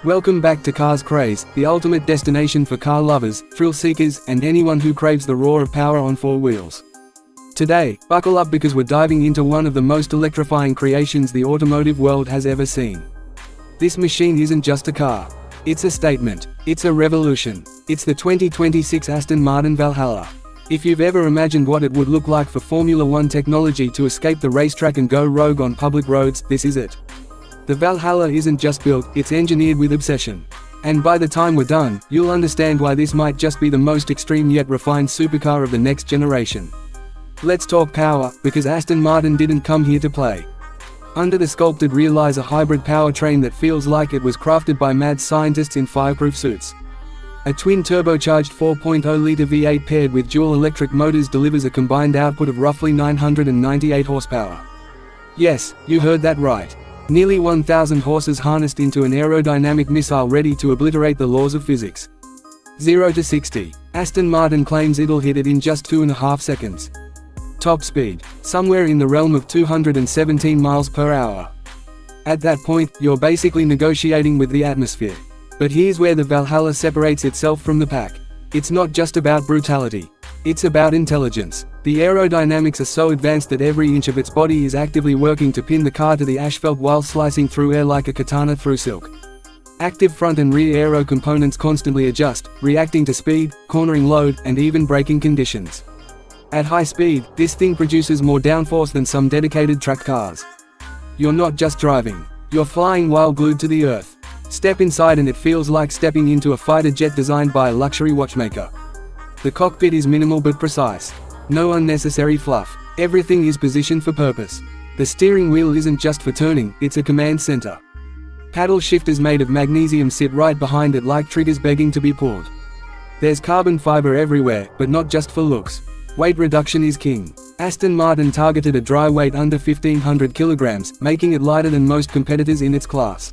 Welcome back to Cars Craze, the ultimate destination for car lovers, thrill seekers, and anyone who craves the roar of power on four wheels. Today, buckle up because we're diving into one of the most electrifying creations the automotive world has ever seen. This machine isn't just a car. It's a statement. It's a revolution. It's the 2026 Aston Martin Valhalla. If you've ever imagined what it would look like for Formula One technology to escape the racetrack and go rogue on public roads, this is it. The Valhalla isn't just built, it's engineered with obsession. And by the time we're done, you'll understand why this might just be the most extreme yet refined supercar of the next generation. Let's talk power, because Aston Martin didn't come here to play. Under the sculpted rear lies a hybrid powertrain that feels like it was crafted by mad scientists in fireproof suits. A twin turbocharged 4.0-litre V8 paired with dual electric motors delivers a combined output of roughly 998 horsepower. Yes, you heard that right. Nearly 1,000 horses harnessed into an aerodynamic missile ready to obliterate the laws of physics. 0 to 60. Aston Martin claims it'll hit it in just 2.5 seconds. Top speed, somewhere in the realm of 217 miles per hour. At that point, you're basically negotiating with the atmosphere. But here's where the Valhalla separates itself from the pack. It's not just about brutality. It's about intelligence. The aerodynamics are so advanced that every inch of its body is actively working to pin the car to the asphalt while slicing through air like a katana through silk. Active front and rear aero components constantly adjust, reacting to speed, cornering load, and even braking conditions. At high speed, this thing produces more downforce than some dedicated track cars. You're not just driving. You're flying while glued to the earth. Step inside and it feels like stepping into a fighter jet designed by a luxury watchmaker. The cockpit is minimal but precise. No unnecessary fluff. Everything is positioned for purpose. The steering wheel isn't just for turning, it's a command center. Paddle shifters made of magnesium sit right behind it like triggers begging to be pulled. There's carbon fiber everywhere, but not just for looks. Weight reduction is king. Aston Martin targeted a dry weight under 1,500 kilograms, making it lighter than most competitors in its class.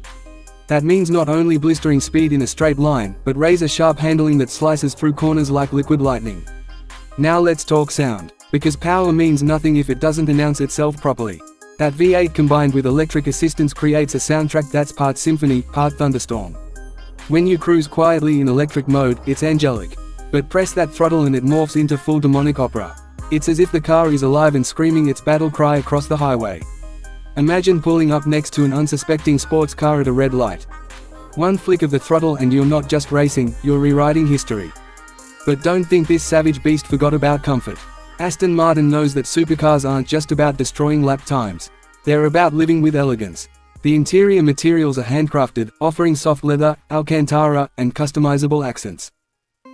That means not only blistering speed in a straight line, but razor-sharp handling that slices through corners like liquid lightning. Now let's talk sound, because power means nothing if it doesn't announce itself properly. That V8 combined with electric assistance creates a soundtrack that's part symphony, part thunderstorm. When you cruise quietly in electric mode, it's angelic. But press that throttle and it morphs into full demonic opera. It's as if the car is alive and screaming its battle cry across the highway. Imagine pulling up next to an unsuspecting sports car at a red light. One flick of the throttle and you're not just racing, you're rewriting history. But don't think this savage beast forgot about comfort. Aston Martin knows that supercars aren't just about destroying lap times. They're about living with elegance. The interior materials are handcrafted, offering soft leather, Alcantara, and customizable accents.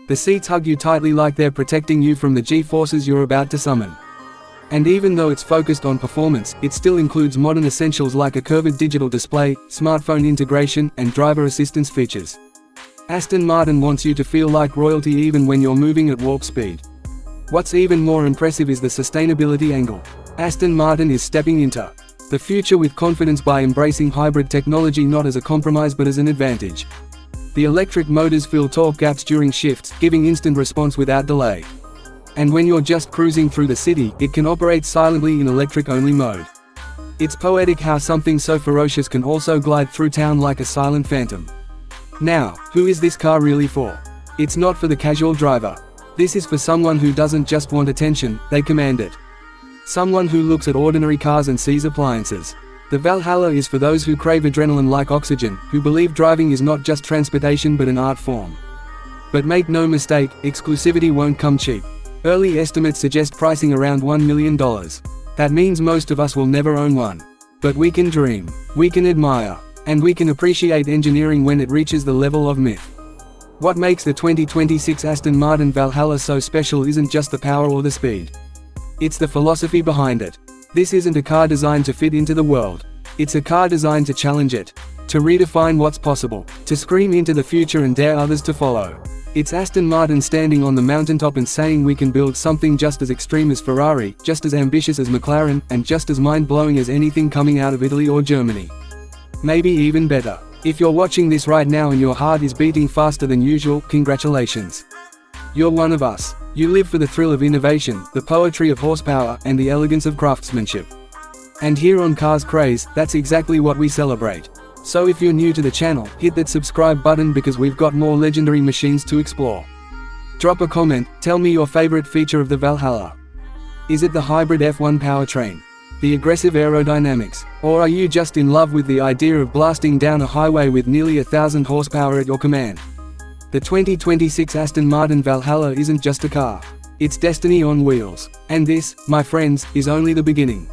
The seats hug you tightly like they're protecting you from the G-forces you're about to summon. And even though it's focused on performance, it still includes modern essentials like a curved digital display, smartphone integration, and driver assistance features. Aston Martin wants you to feel like royalty even when you're moving at warp speed. What's even more impressive is the sustainability angle. Aston Martin is stepping into the future with confidence by embracing hybrid technology not as a compromise but as an advantage. The electric motors fill torque gaps during shifts, giving instant response without delay. And when you're just cruising through the city, it can operate silently in electric-only mode. It's poetic how something so ferocious can also glide through town like a silent phantom. Now, who is this car really for? It's not for the casual driver. This is for someone who doesn't just want attention, they command it. Someone who looks at ordinary cars and sees appliances. The Valhalla is for those who crave adrenaline like oxygen, who believe driving is not just transportation but an art form. But make no mistake, exclusivity won't come cheap. Early estimates suggest pricing around $1 million. That means most of us will never own one. But we can dream, we can admire, and we can appreciate engineering when it reaches the level of myth. What makes the 2026 Aston Martin Valhalla so special isn't just the power or the speed. It's the philosophy behind it. This isn't a car designed to fit into the world. It's a car designed to challenge it, to redefine what's possible, to scream into the future and dare others to follow. It's Aston Martin standing on the mountaintop and saying we can build something just as extreme as Ferrari, just as ambitious as McLaren, and just as mind-blowing as anything coming out of Italy or Germany. Maybe even better. If you're watching this right now and your heart is beating faster than usual, congratulations. You're one of us. You live for the thrill of innovation, the poetry of horsepower, and the elegance of craftsmanship. And here on Cars Craze, that's exactly what we celebrate. So if you're new to the channel, hit that subscribe button because we've got more legendary machines to explore. Drop a comment, tell me your favorite feature of the Valhalla. Is it the hybrid F1 powertrain? The aggressive aerodynamics? Or are you just in love with the idea of blasting down a highway with nearly 1,000 horsepower at your command? The 2026 Aston Martin Valhalla isn't just a car. It's destiny on wheels. And this, my friends, is only the beginning.